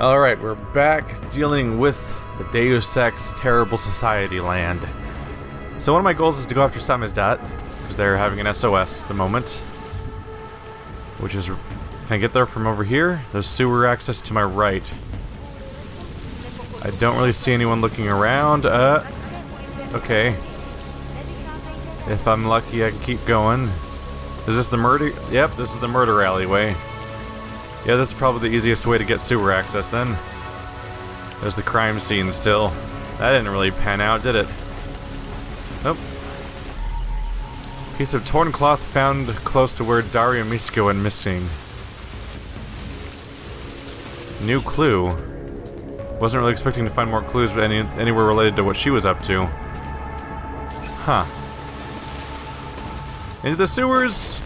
Alright, we're back dealing with the Deus Ex Terrible Society land. So one of my goals is to go after Samizdat, because they're having an SOS at the moment. Which is... Can I get there from over here? There's sewer access to my right. I don't really see anyone looking around. Okay. If I'm lucky, I can keep going. Is this the murder? Yep, this is the murder alleyway. Yeah, this is probably the easiest way to get sewer access then. There's the crime scene still. That didn't really pan out, did it? Nope. Piece of torn cloth found close to where Daria Misko went missing. New clue. Wasn't really expecting to find more clues anywhere related to what she was up to. Huh. Into the sewers!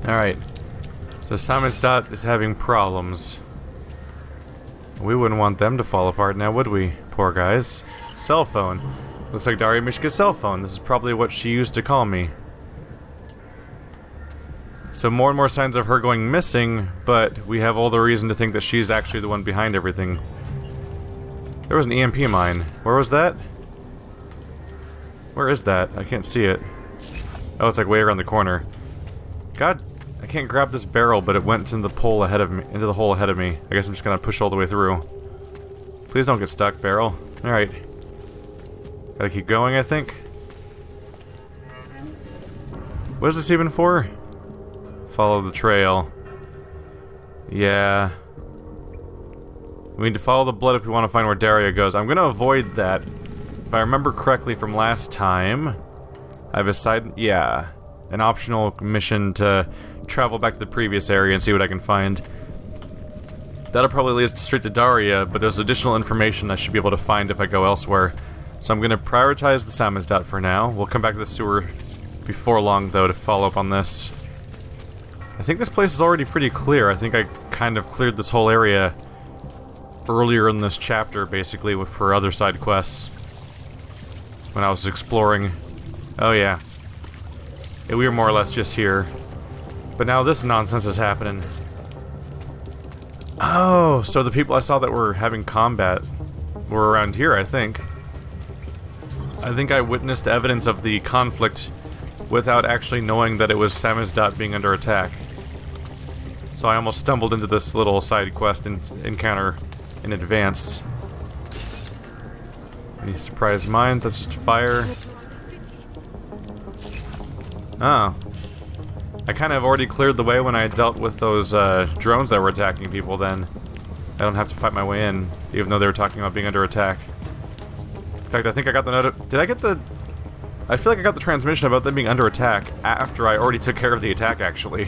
Alright. So Samizdat is having problems. We wouldn't want them to fall apart now, would we? Poor guys. Cell phone. Looks like Daria Mishka's cell phone. This is probably what she used to call me. So more and more signs of her going missing, but we have all the reason to think that she's actually the one behind everything. There was an EMP mine. Where was that? Where is that? I can't see it. Oh, it's like way around the corner. God, I can't grab this barrel, but it went into the hole ahead of me. I guess I'm just gonna push all the way through. Please don't get stuck, barrel. Alright. Gotta keep going, I think. What is this even for? Follow the trail. Yeah. We need to follow the blood if we want to find where Daria goes. I'm gonna avoid that. If I remember correctly from last time, I have a side... Yeah. An optional mission to travel back to the previous area and see what I can find. That'll probably lead us straight to Daria, but there's additional information I should be able to find if I go elsewhere. So I'm going to prioritize the Samizdat for now. We'll come back to the sewer before long, though, to follow up on this. I think this place is already pretty clear. I think I kind of cleared this whole area earlier in this chapter, basically, for other side quests. When I was exploring. Oh, yeah. We were more or less just here. But now this nonsense is happening. Oh, so the people I saw that were having combat were around here, I think. I think I witnessed evidence of the conflict without actually knowing that it was Samizdat being under attack. So I almost stumbled into this little side quest encounter in advance. Any surprise mines? That's just fire. Oh. I kind of already cleared the way when I dealt with those drones that were attacking people then. I don't have to fight my way in, even though they were talking about being under attack. In fact, I think I got the did I get the... I feel like I got the transmission about them being under attack after I already took care of the attack, actually.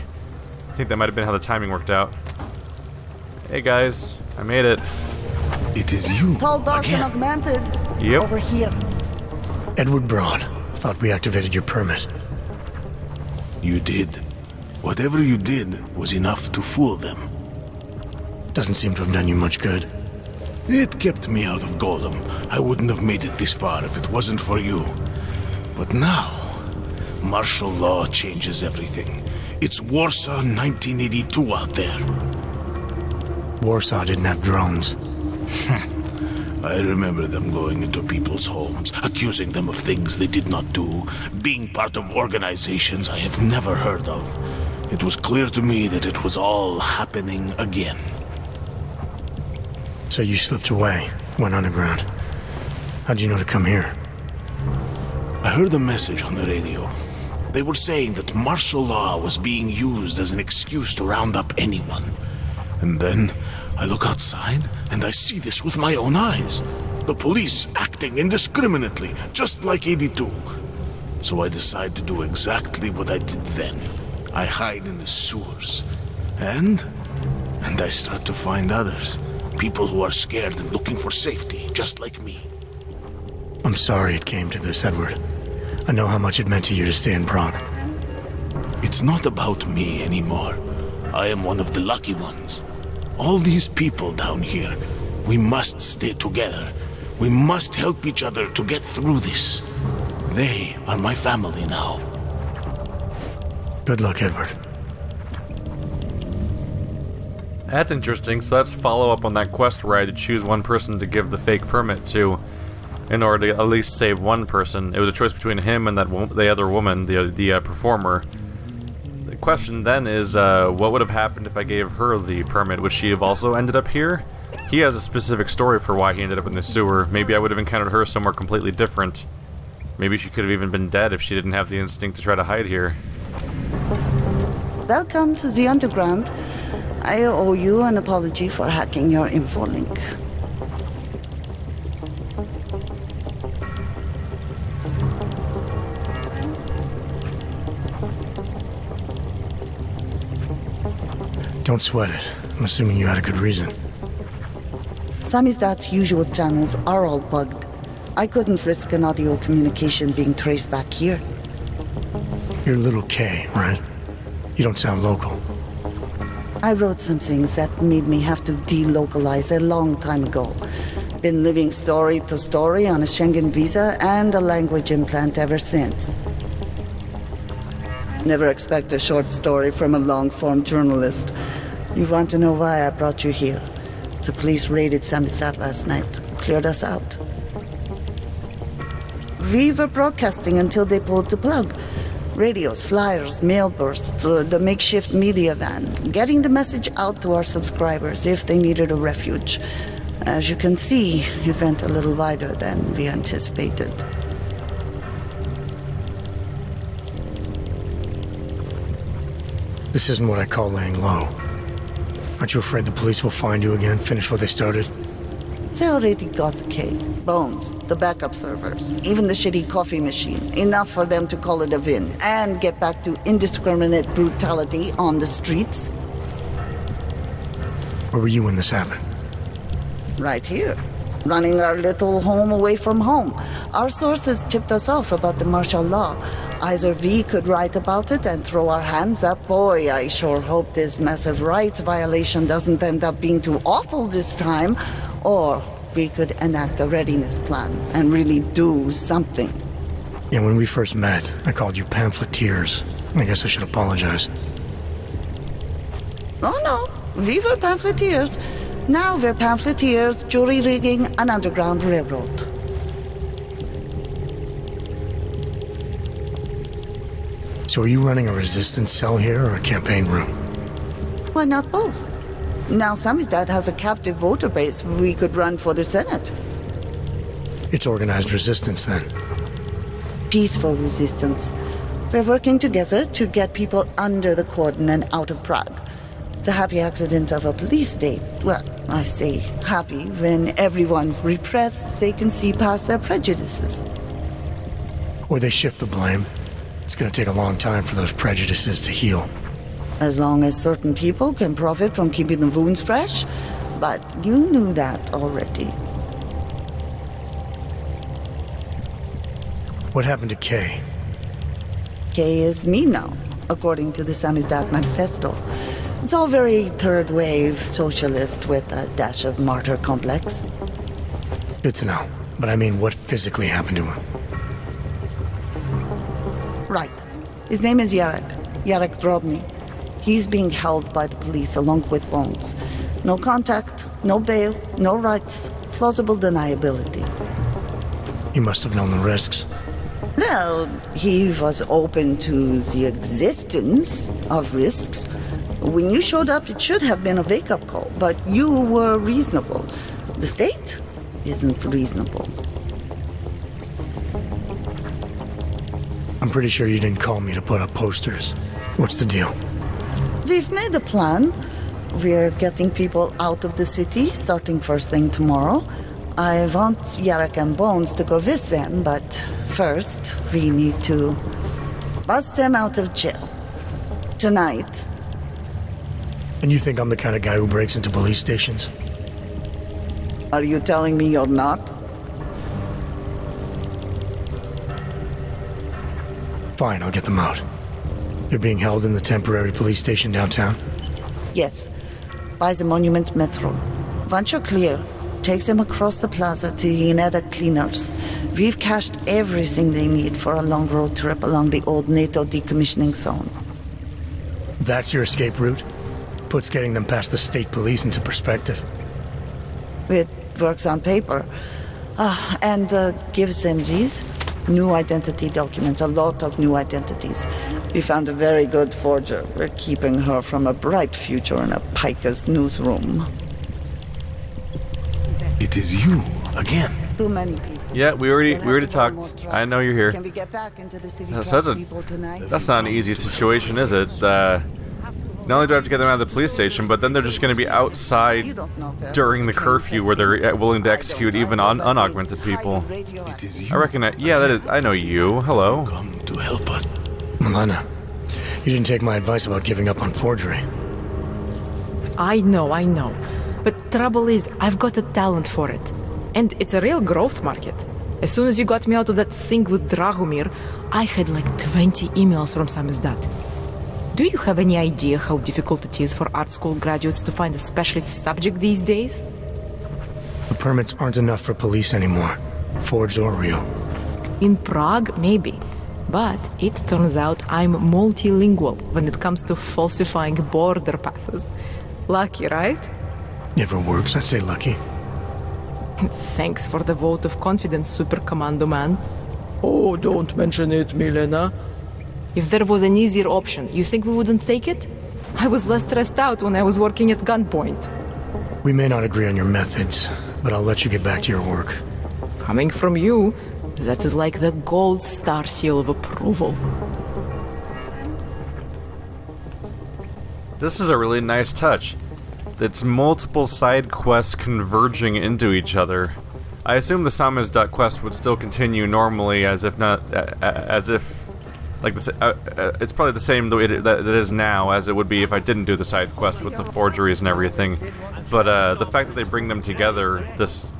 I think that might have been how the timing worked out. Hey guys, I made it. It is you again. Augmented. Yep. Over here. Edward Broad. Thought we activated your permit. You did. Whatever you did was enough to fool them. Doesn't seem to have done you much good. It kept me out of Golem. I wouldn't have made it this far if it wasn't for you. But now, martial law changes everything. It's Warsaw 1982 out there. Warsaw didn't have drones. I remember them going into people's homes, accusing them of things they did not do, being part of organizations I have never heard of. It was clear to me that it was all happening again. So you slipped away, went underground. How'd you know to come here? I heard a message on the radio. They were saying that martial law was being used as an excuse to round up anyone. And then I look outside and I see this with my own eyes. The police acting indiscriminately, just like 82. So I decide to do exactly what I did then. I hide in the sewers. And I start to find others. People who are scared and looking for safety, just like me. I'm sorry it came to this, Edward. I know how much it meant to you to stay in Prague. It's not about me anymore. I am one of the lucky ones. All these people down here, we must stay together. We must help each other to get through this. They are my family now. Good luck, Edward. That's interesting. So that's follow-up on that quest where I had to choose one person to give the fake permit to in order to at least save one person. It was a choice between him and the other woman, the performer. The question then is, what would have happened if I gave her the permit? Would she have also ended up here? He has a specific story for why he ended up in the sewer. Maybe I would have encountered her somewhere completely different. Maybe she could have even been dead if she didn't have the instinct to try to hide here. Welcome to the underground. I owe you an apology for hacking your info link. Don't sweat it. I'm assuming you had a good reason. Samizdat's usual channels are all bugged. I couldn't risk an audio communication being traced back here. You're Little K, right? You don't sound local. I wrote some things that made me have to delocalize a long time ago. Been living story to story on a Schengen visa and a language implant ever since. Never expect a short story from a long-form journalist. You want to know why I brought you here? The police raided Samizdat last night. Cleared us out. We were broadcasting until they pulled the plug. Radios, flyers, mail bursts, the makeshift media van. Getting the message out to our subscribers if they needed a refuge. As you can see, it went a little wider than we anticipated. This isn't what I call laying low. Aren't you afraid the police will find you again, finish what they started? They already got the K. Bones, the backup servers, even the shitty coffee machine. Enough for them to call it a win and get back to indiscriminate brutality on the streets. Where were you when this happened? Right here. Running our little home away from home. Our sources tipped us off about the martial law. Either we could write about it and throw our hands up. Boy, I sure hope this massive rights violation doesn't end up being too awful this time. Or we could enact a readiness plan and really do something. Yeah, when we first met, I called you pamphleteers. I guess I should apologize. Oh no, we were pamphleteers. Now we're pamphleteers, jury rigging an underground railroad. So are you running a resistance cell here or a campaign room? Why not both? Now Samizdat has a captive voter base. We could run for the Senate. It's organized resistance then. Peaceful resistance. We're working together to get people under the cordon and out of Prague. It's a happy accident of a police state. Well, I say happy when everyone's repressed, they can see past their prejudices. Or they shift the blame. It's gonna take a long time for those prejudices to heal. As long as certain people can profit from keeping the wounds fresh. But you knew that already. What happened to Kay? Kay is me now, according to the Samizdat manifesto. It's all very third-wave socialist with a dash of martyr complex. Good to know. But I mean, what physically happened to him? Right. His name is Yarek. Yarek Drobny. He's being held by the police along with Bones. No contact, no bail, no rights. Plausible deniability. He must have known the risks. Well, he was open to the existence of risks. When you showed up, it should have been a wake-up call, but you were reasonable. The state isn't reasonable. I'm pretty sure you didn't call me to put up posters. What's the deal? We've made a plan. We're getting people out of the city, starting first thing tomorrow. I want Yarek and Bones to go with them, but first, we need to bust them out of jail. Tonight. And you think I'm the kind of guy who breaks into police stations? Are you telling me you're not? Fine, I'll get them out. They're being held in the temporary police station downtown? Yes. By the Monument Metro. Once you're clear, take them across the plaza to the Ineda Cleaners. We've cached everything they need for a long road trip along the old NATO decommissioning zone. That's your escape route? puts getting them past the state police into perspective. It works on paper. And gives them these new identity documents, a lot of new identities. We found a very good forger. We're keeping her from a bright future in a Pika's newsroom. It is you, again. Too many people. Yeah, we already talked. I know you're here. Can we get back into the city So that's not an easy situation, is it? Not only do I have to get them out of the police station, but then they're just going to be outside during the curfew where they're willing to execute even on unaugmented people. It is you. I recognize. Yeah, that is. I know you. Hello. Come to help us. Milena, you didn't take my advice about giving up on forgery. I know. But trouble is, I've got a talent for it. And it's a real growth market. As soon as you got me out of that thing with Dragomir, I had like 20 emails from Samizdat. Do you have any idea how difficult it is for art school graduates to find a specialist subject these days? The permits aren't enough for police anymore, forged or real. In Prague, maybe. But it turns out I'm multilingual when it comes to falsifying border passes. Lucky, right? Never works, I'd say lucky. Thanks for the vote of confidence, Super Commando Man. Oh, don't mention it, Milena. If there was an easier option, you think we wouldn't take it? I was less stressed out when I was working at gunpoint. We may not agree on your methods, but I'll let you get back to your work. Coming from you, that is like the gold star seal of approval. This is a really nice touch. It's multiple side quests converging into each other. I assume the Samizdat quest would still continue normally, as if like it's probably the same the way that it is now as it would be if I didn't do the side quest with the forgeries and everything. But the fact that they bring them together,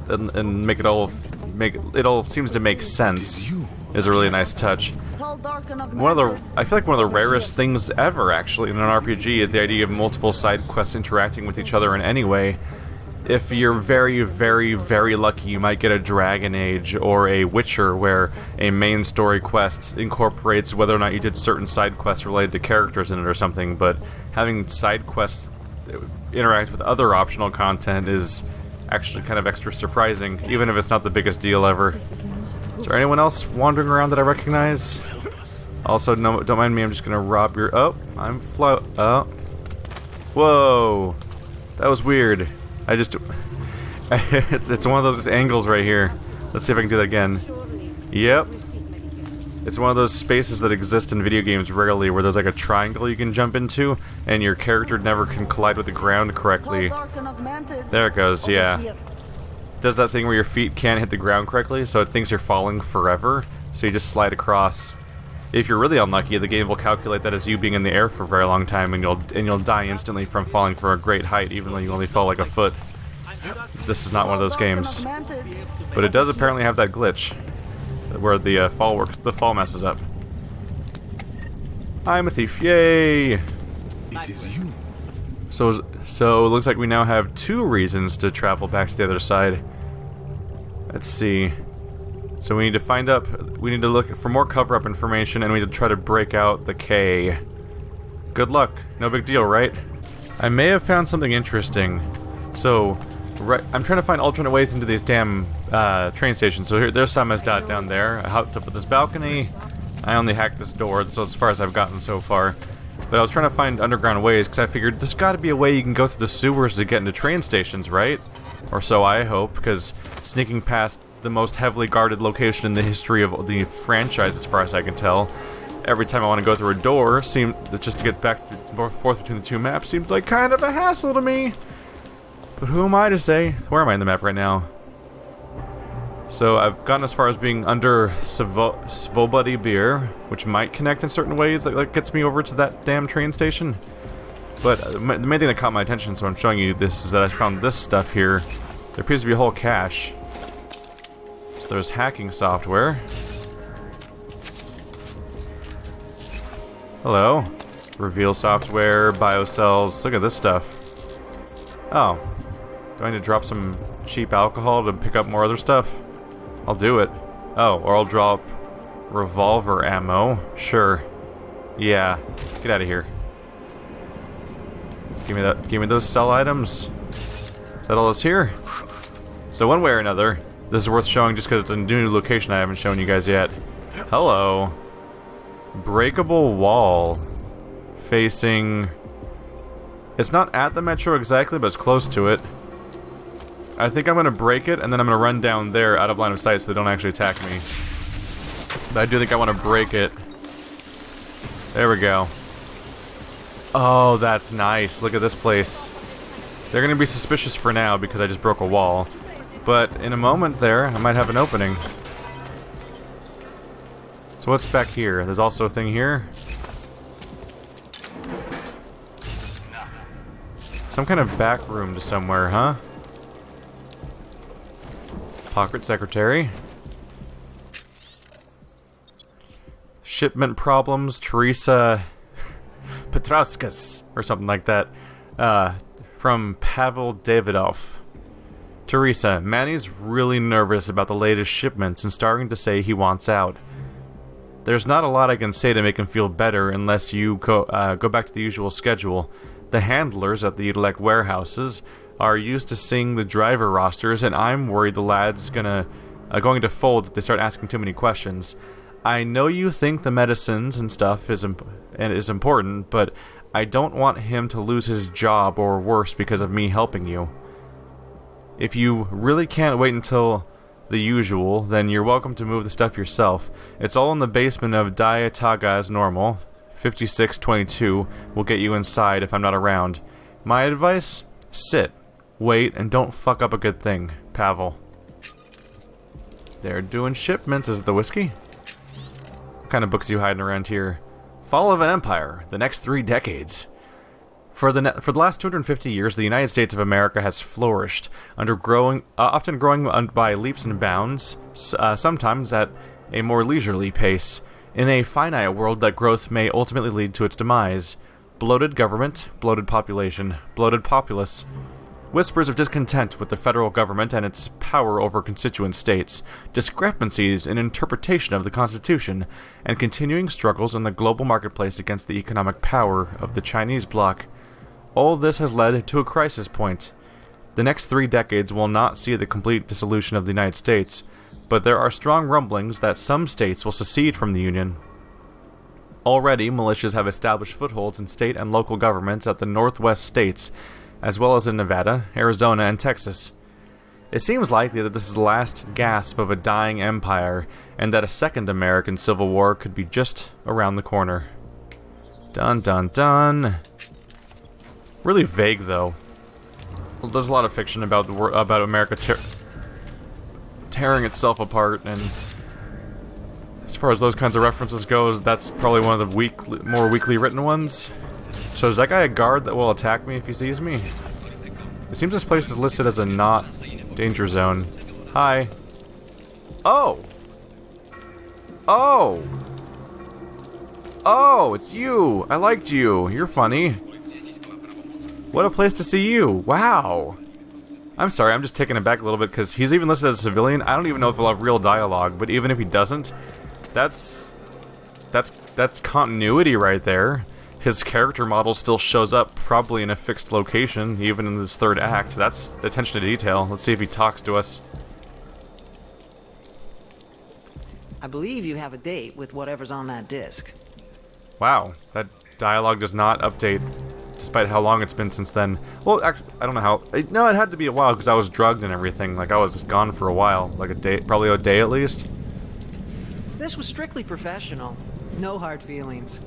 and make it all seems to make sense, is a really nice touch. I feel like one of the rarest things ever, actually, in an RPG is the idea of multiple side quests interacting with each other in any way. If you're very, very, very lucky, you might get a Dragon Age or a Witcher where a main story quest incorporates whether or not you did certain side quests related to characters in it or something, but having side quests interact with other optional content is actually kind of extra surprising, even if it's not the biggest deal ever. Is there anyone else wandering around that I recognize? Also, no, don't mind me, I'm just gonna rob your... Oh, I'm oh. Whoa. That was weird. I just... it's one of those angles right here. Let's see if I can do that again. Yep. It's one of those spaces that exist in video games rarely, where there's like a triangle you can jump into, and your character never can collide with the ground correctly. There it goes, yeah. Does that thing where your feet can't hit the ground correctly, so it thinks you're falling forever, so you just slide across. If you're really unlucky, the game will calculate that as you being in the air for a very long time, and you'll die instantly from falling from a great height, even though you only fell like a foot. This is not one of those games, but it does apparently have that glitch where the fall messes up. I'm a thief! Yay! It is you. So it looks like we now have 2 reasons to travel back to the other side. Let's see. So we need to look for more cover-up information, and we need to try to break out the K. Good luck. No big deal, right? I may have found something interesting. So, I'm trying to find alternate ways into these damn train stations. So there's Samizdat down there. I hopped up at this balcony. I only hacked this door, so as far as I've gotten so far. But I was trying to find underground ways, because I figured there's got to be a way you can go through the sewers to get into train stations, right? Or so I hope, because sneaking past the most heavily guarded location in the history of the franchise, as far as I can tell, every time I want to go through a door, just to get back and forth between the 2 maps seems like kind of a hassle to me. But who am I to say? Where am I in the map right now? So I've gotten as far as being under Svobody Beer, which might connect in certain ways that gets me over to that damn train station. But the main thing that caught my attention, so I'm showing you this, is that I found this stuff here. There appears to be a whole cache. So there's hacking software. Hello. Reveal software, biocells. Look at this stuff. Oh. Do I need to drop some cheap alcohol to pick up more other stuff? I'll do it. Oh, or I'll drop revolver ammo. Sure. Yeah. Get out of here. Give me that. Give me those sell items. Is that all that's here? So one way or another, this is worth showing just because it's a new location I haven't shown you guys yet. Hello. Breakable wall. Facing... It's not at the metro exactly, but it's close to it. I think I'm going to break it, and then I'm going to run down there out of line of sight so they don't actually attack me. But I do think I want to break it. There we go. Oh, that's nice. Look at this place. They're going to be suspicious for now because I just broke a wall. But in a moment there, I might have an opening. So what's back here? There's also a thing here. Some kind of back room to somewhere, huh? Pocket secretary. Shipment problems, Teresa Petrauskas, or something like that. From Pavel Davidov. Teresa, Manny's really nervous about the latest shipments and starting to say he wants out. There's not a lot I can say to make him feel better unless you go back to the usual schedule. The handlers at the elect warehouses are used to seeing the driver rosters, and I'm worried the lad's going to fold if they start asking too many questions. I know you think the medicines and stuff is important, but I don't want him to lose his job or worse because of me helping you. If you really can't wait until the usual, then you're welcome to move the stuff yourself. It's all in the basement of Diataga as normal. 5622 will get you inside if I'm not around. My advice? Sit, wait, and don't fuck up a good thing. Pavel. They're doing shipments. Is it the whiskey? What kind of books are you hiding around here? Fall of an Empire. The next 3 decades. For the last 250 years, the United States of America has flourished, often growing by leaps and bounds, sometimes at a more leisurely pace. In a finite world, that growth may ultimately lead to its demise. Bloated government, bloated population, bloated populace. Whispers of discontent with the federal government and its power over constituent states, discrepancies in interpretation of the Constitution, and continuing struggles in the global marketplace against the economic power of the Chinese bloc. All this has led to a crisis point. The next 3 decades will not see the complete dissolution of the United States, but there are strong rumblings that some states will secede from the Union. Already, militias have established footholds in state and local governments at the Northwest states, as well as in Nevada, Arizona, and Texas. It seems likely that this is the last gasp of a dying empire, and that a second American Civil War could be just around the corner. Dun dun dun. Really vague, though. There's a lot of fiction about America tearing itself apart, and as far as those kinds of references goes, that's probably one of the more weakly written ones. So is that guy a guard that will attack me if he sees me? It seems this place is listed as a not danger zone. Hi. Oh! Oh! Oh, it's you! I liked you. You're funny. What a place to see you. Wow. I'm sorry, I'm just taken aback a little bit because he's even listed as a civilian. I don't even know if he'll have real dialogue, but even if he doesn't, that's continuity right there. His character model still shows up probably in a fixed location, even in this 3rd act. That's attention to detail. Let's see if he talks to us. I believe you have a date with whatever's on that disc. Wow, that dialogue does not update, despite how long it's been since then. Well, actually, I don't know how. No, it had to be a while because I was drugged and everything. Like, I was gone for a while. Like a day, probably a day at least. This was strictly professional. No hard feelings.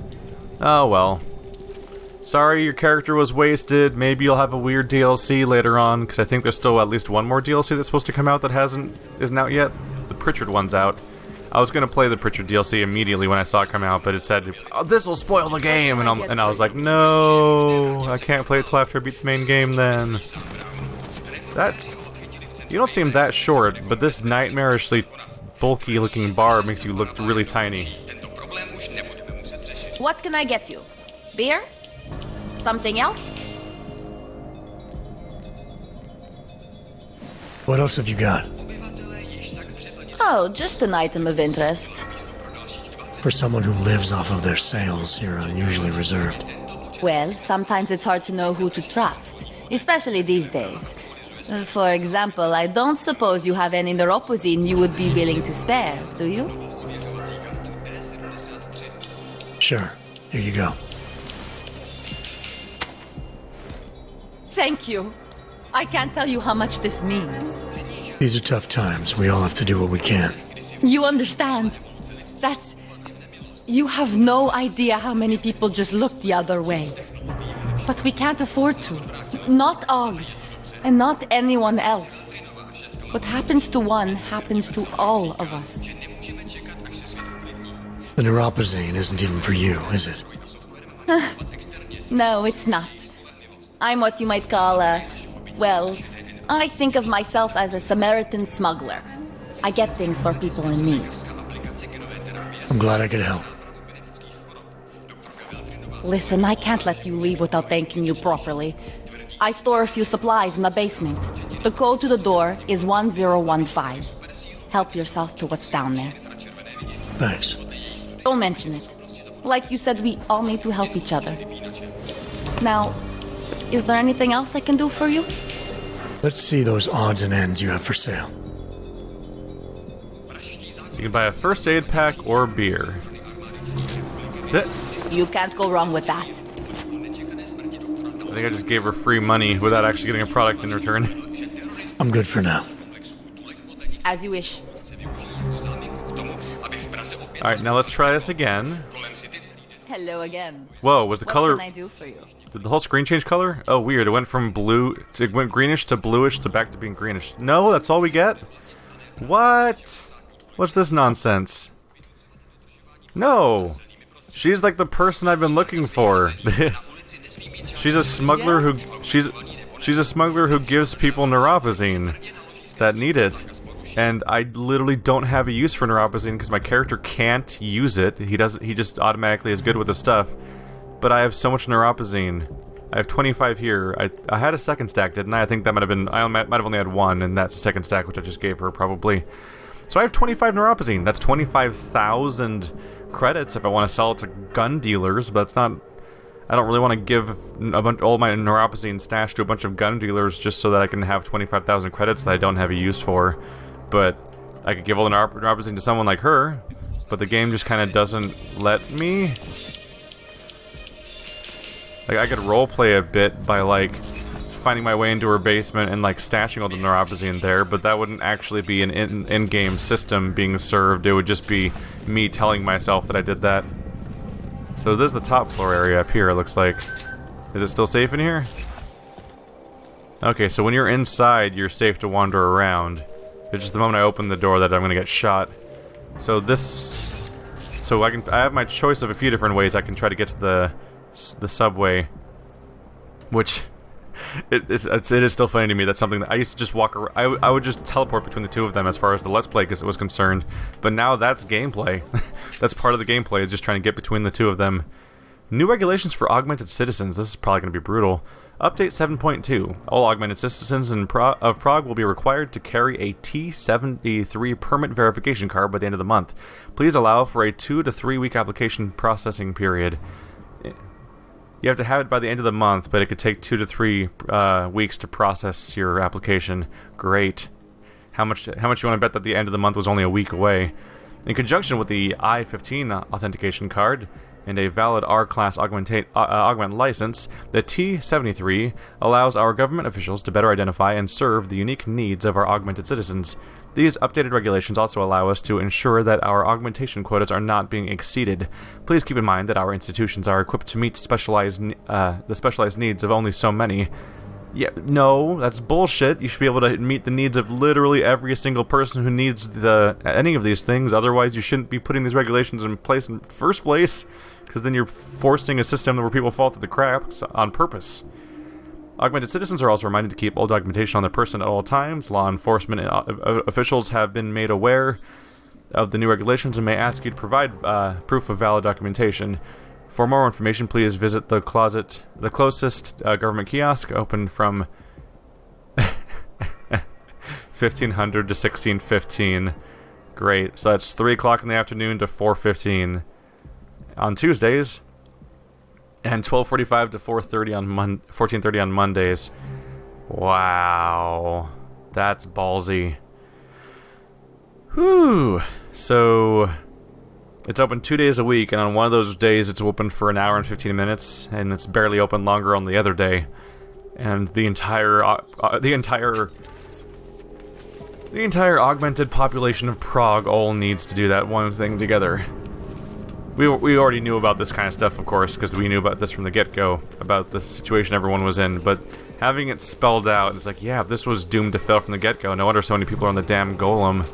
Oh, well. Sorry your character was wasted. Maybe you'll have a weird DLC later on, because I think there's still at least one more DLC that's supposed to come out that isn't out yet. The Pritchard one's out. I was going to play the Pritchard DLC immediately when I saw it come out, but it said, oh, this'll spoil the game, and I was like, no, I can't play it till after I beat the main game then. You don't seem that short, but this nightmarishly bulky looking bar makes you look really tiny. What can I get you? Beer? Something else? What else have you got? Oh, just an item of interest. For someone who lives off of their sales, you're unusually reserved. Well, sometimes it's hard to know who to trust, especially these days. For example, I don't suppose you have any neuropozyne you would be willing to spare, do you? Sure. Here you go. Thank you. I can't tell you how much this means. These are tough times. We all have to do what we can. You understand? That's... You have no idea how many people just look the other way. But we can't afford to. Not Augs, and not anyone else. What happens to one happens to all of us. The neuropozyne isn't even for you, is it? No, it's not. I'm what you might call well, I think of myself as a Samaritan smuggler. I get things for people in need. I'm glad I could help. Listen, I can't let you leave without thanking you properly. I store a few supplies in the basement. The code to the door is 1015. Help yourself to what's down there. Thanks. Don't mention it. Like you said, we all need to help each other. Now, is there anything else I can do for you? Let's see those odds and ends you have for sale. So you can buy a first aid pack or beer. You can't go wrong with that. I think I just gave her free money without actually getting a product in return. I'm good for now. As you wish. Alright, now let's try this again. Hello again. Whoa, was the color... What can I do for you? Did the whole screen change color? Oh, weird. It went from blue... It went greenish to bluish to back to being greenish. No, that's all we get? What? What's this nonsense? No! She's like the person I've been looking for. She's a smuggler who... She's a smuggler who gives people neuropozyne that need it. And I literally don't have a use for neuropozyne because my character can't use it. He just automatically is good with the stuff. But I have so much neuropozyne. I have 25 here. I had a second stack, didn't I? I think that might have been... I might have only had one, and that's a second stack, which I just gave her, probably. So I have 25 neuropozyne. That's 25,000 credits if I want to sell it to gun dealers, but it's not... I don't really want to give all my neuropozyne stash to a bunch of gun dealers just so that I can have 25,000 credits that I don't have a use for. But I could give all the neuropozyne to someone like her, but the game just kind of doesn't let me. Like, I could roleplay a bit by, like, finding my way into her basement and, like, stashing all the neuropozyne there, but that wouldn't actually be an in-game system being served. It would just be me telling myself that I did that. So this is the top floor area up here, it looks like. Is it still safe in here? Okay, so when you're inside, you're safe to wander around. It's just the moment I open the door that I'm gonna get shot. So this... So I have my choice of a few different ways I can try to get to the subway. Which... It is still funny to me. That's something that I used to just walk around. I would just teleport between the two of them as far as the Let's Play was concerned. But now that's gameplay. That's part of the gameplay, is just trying to get between the two of them. New regulations for augmented citizens. This is probably going to be brutal. Update 7.2. All augmented citizens of Prague will be required to carry a T73 permit verification card by the end of the month. Please allow for a 2 to 3 week application processing period. You have to have it by the end of the month, but it could take 2 to 3 weeks to process your application. Great. How much you want to bet that the end of the month was only a week away? In conjunction with the I-15 authentication card and a valid R-Class augment license, the T73 allows our government officials to better identify and serve the unique needs of our augmented citizens. These updated regulations also allow us to ensure that our augmentation quotas are not being exceeded. Please keep in mind that our institutions are equipped to meet the specialized needs of only so many. Yeah, no, that's bullshit. You should be able to meet the needs of literally every single person who needs any of these things. Otherwise, you shouldn't be putting these regulations in place in the first place, because then you're forcing a system where people fall through the cracks on purpose. Augmented citizens are also reminded to keep all documentation on their person at all times. Law enforcement officials have been made aware of the new regulations and may ask you to provide proof of valid documentation. For more information, please visit the closest government kiosk, open from 1500 to 1615. Great. So that's 3 o'clock in the afternoon to 4:15 on Tuesdays. And 12:45 to 4:30 on 14:30 on Mondays. Wow. That's ballsy. Whew. So it's open 2 days a week, and on one of those days it's open for an hour and 15 minutes, and it's barely open longer on the other day. And the entire augmented population of Prague all needs to do that one thing together. We already knew about this kind of stuff, of course, because we knew about this from the get-go, about the situation everyone was in, but having it spelled out, it's like, yeah, this was doomed to fail from the get-go. No wonder so many people are on the damn golem.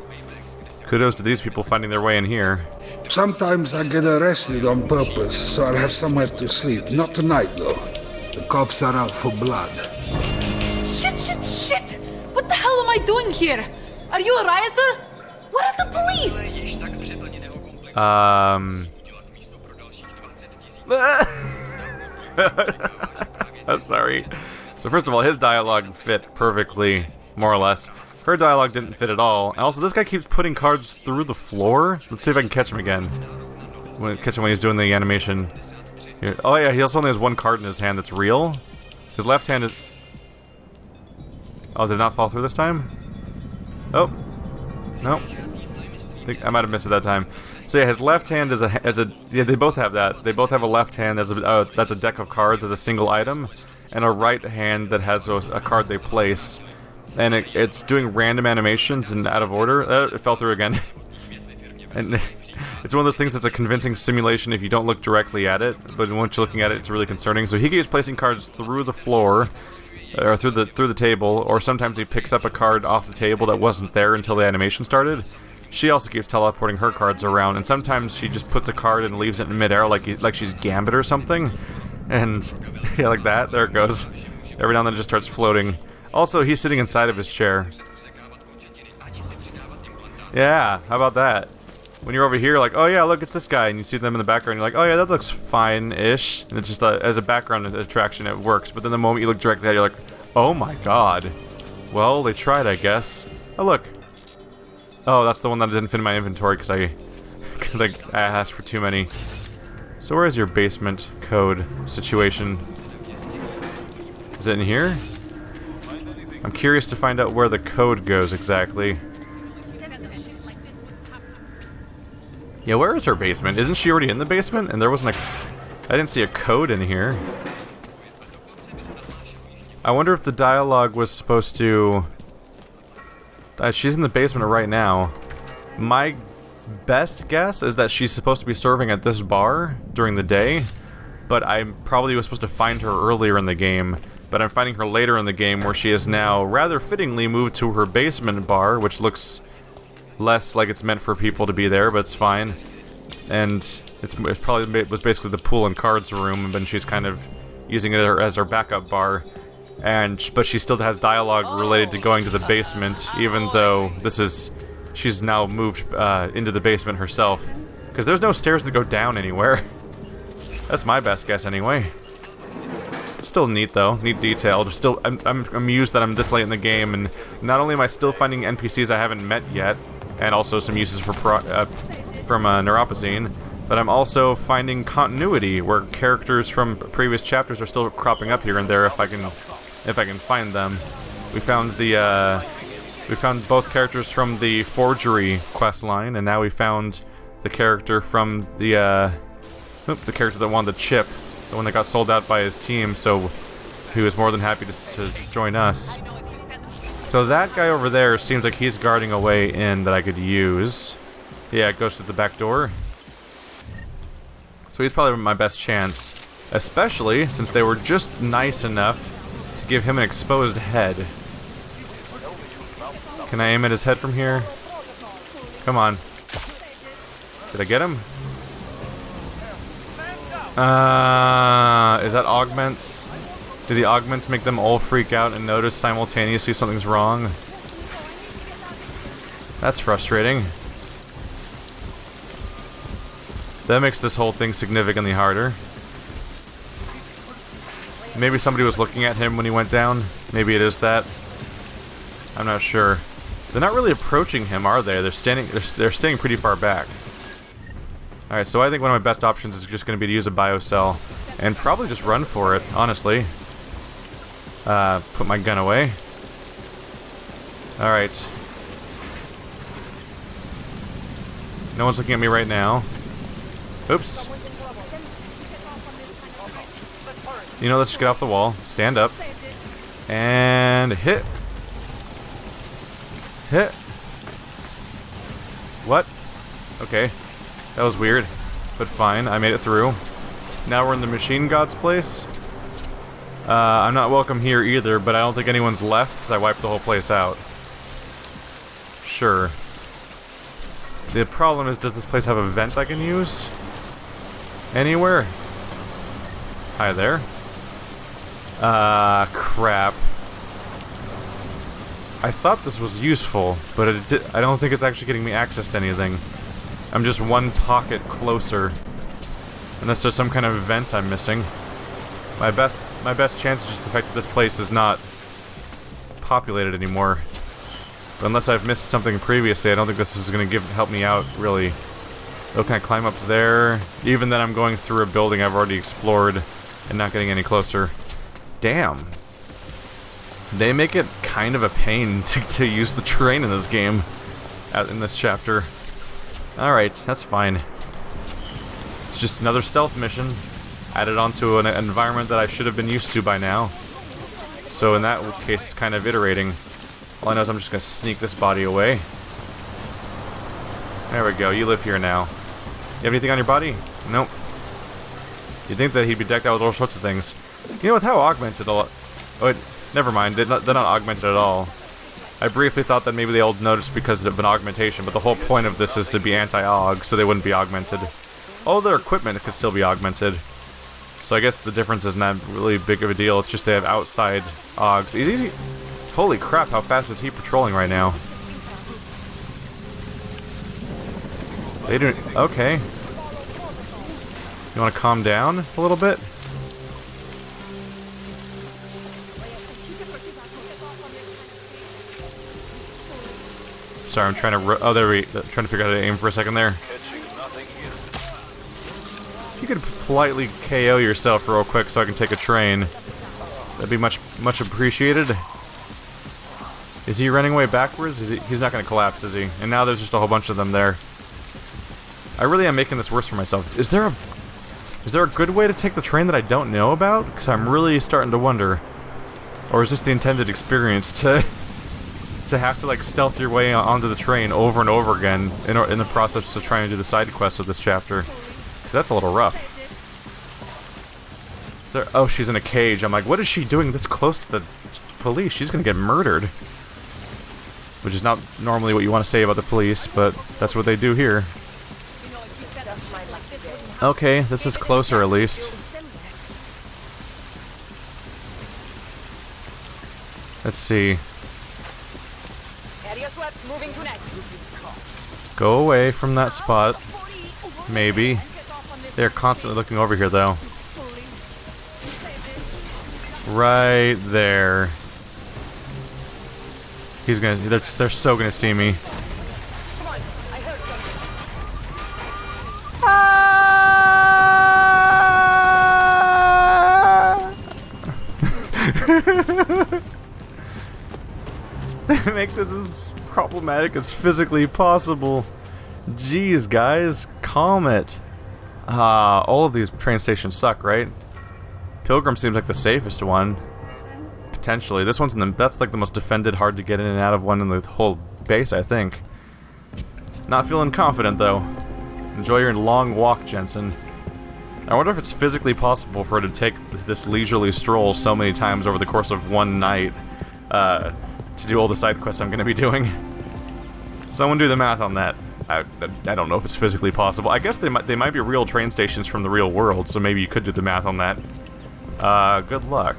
Kudos to these people finding their way in here. Sometimes I get arrested on purpose, so I'll have somewhere to sleep. Not tonight, though. The cops are out for blood. Shit! What the hell am I doing here? Are you a rioter? What are the police? I'm sorry. So first of all, his dialogue fit perfectly, more or less. Her dialogue didn't fit at all. And also, this guy keeps putting cards through the floor. Let's see if I can catch him again. Catch him when he's doing the animation. Here. Oh yeah, he also only has one card in his hand that's real. His left hand is... Oh, did it not fall through this time? Oh. Nope. I might have missed it that time. So yeah, his left hand is yeah, they both have that. They both have a left hand as a that's a deck of cards as a single item, and a right hand that has a card they place, and it's doing random animations and out of order. It fell through again. And it's one of those things that's a convincing simulation if you don't look directly at it, but once you're looking at it, it's really concerning. So he keeps placing cards through the floor, or through the table, or sometimes he picks up a card off the table that wasn't there until the animation started. She also keeps teleporting her cards around, and sometimes she just puts a card and leaves it in midair like she's Gambit or something. And yeah, like that. There it goes. Every now and then it just starts floating. Also, he's sitting inside of his chair. Yeah, how about that? When you're over here, like, oh yeah, look, it's this guy, and you see them in the background, you're like, oh yeah, that looks fine-ish. And it's just as a background attraction, it works. But then the moment you look directly at it, you're like, oh my god. Well, they tried, I guess. Oh, look. Oh, that's the one that didn't fit in my inventory because I asked for too many. So where is your basement code situation? Is it in here? I'm curious to find out where the code goes exactly. Yeah, where is her basement? Isn't she already in the basement? And there wasn't I didn't see a code in here. I wonder if the dialogue was supposed to... she's in the basement right now. My best guess is that she's supposed to be serving at this bar during the day, but I probably was supposed to find her earlier in the game, but I'm finding her later in the game where she is now rather fittingly moved to her basement bar, which looks less like it's meant for people to be there, but it's fine. And it was basically the pool and cards room, but she's kind of using it as her backup bar. But she still has dialogue related to going to the basement, even though she's now moved into the basement herself. Because there's no stairs that go down anywhere. That's my best guess anyway. Still neat though, neat detail. Still, I'm amused that I'm this late in the game, and not only am I still finding NPCs I haven't met yet, and also some uses from Neuropazine, but I'm also finding continuity where characters from previous chapters are still cropping up here and there if I can find them. We found both characters from the forgery quest line, and now we found the character from the character that won the chip, the one that got sold out by his team, so he was more than happy to join us. So that guy over there seems like he's guarding a way in that I could use. Yeah, it goes through the back door. So he's probably my best chance, especially since they were just nice enough to give him an exposed head. Can I aim at his head from here? Come on. Did I get him? Is that augments? Do the augments make them all freak out and notice simultaneously something's wrong? That's frustrating. That makes this whole thing significantly harder. Maybe somebody was looking at him when he went down. Maybe it is that. I'm not sure. They're not really approaching him, are they? They're staying pretty far back. Alright, so I think one of my best options is just going to be to use a biocell. And probably just run for it, honestly. Put my gun away. Alright. No one's looking at me right now. Oops. You know, let's just get off the wall. Stand up. And hit. Hit. What? Okay. That was weird. But fine, I made it through. Now we're in the machine god's place. I'm not welcome here either, but I don't think anyone's left because I wiped the whole place out. Sure. The problem is, does this place have a vent I can use? Anywhere? Hi there. Crap. I thought this was useful, but I don't think it's actually getting me access to anything. I'm just one pocket closer. Unless there's some kind of vent I'm missing. My best chance is just the fact that this place is not populated anymore. But unless I've missed something previously, I don't think this is going to help me out, really. Oh, can I climb up there? Even then I'm going through a building I've already explored and not getting any closer. Damn. They make it kind of a pain to use the train in this game. In this chapter. Alright, that's fine. It's just another stealth mission. Added onto an environment that I should have been used to by now. So in that case, it's kind of iterating. All I know is I'm just going to sneak this body away. There we go, you live here now. You have anything on your body? Nope. You'd think that he'd be decked out with all sorts of things. You know, with how augmented a lot... Oh, wait, never mind, they're not augmented at all. I briefly thought that maybe they all noticed because of an augmentation, but the whole point of this is to be anti-aug, so they wouldn't be augmented. All their equipment could still be augmented. So I guess the difference isn't that really big of a deal, it's just they have outside augs. Easy. Holy crap, how fast is he patrolling right now? They don't... Okay. You want to calm down a little bit? Sorry, I'm trying to... Oh, there we... Trying to figure out how to aim for a second there. If you could politely KO yourself real quick so I can take a train, that'd be much appreciated. Is he running away backwards? He's not going to collapse, is he? And now there's just a whole bunch of them there. I really am making this worse for myself. Is there a good way to take the train that I don't know about? Because I'm really starting to wonder. Or is this the intended experience to have to like stealth your way onto the train over and over again in the process of trying to do the side quests of this chapter? Because that's a little rough. Oh, she's in a cage. I'm like, what is she doing this close to the police? She's gonna get murdered. Which is not normally what you want to say about the police, but that's what they do here. Okay, this is closer at least. Let's see. Go away from that spot. Maybe. They're constantly looking over here, though. Right there. He's gonna... They're so gonna see me. They make this as problematic as physically possible. Jeez, guys, calm it. All of these train stations suck, right? Pilgrim seems like the safest one. Potentially. This one's that's like the most defended, hard to get in and out of one in the whole base, I think. Not feeling confident, though. Enjoy your long walk, Jensen. I wonder if it's physically possible for her to take this leisurely stroll so many times over the course of one night, to do all the side quests I'm going to be doing. Someone do the math on that. I don't know if it's physically possible. I guess they might be real train stations from the real world, so maybe you could do the math on that. Good luck.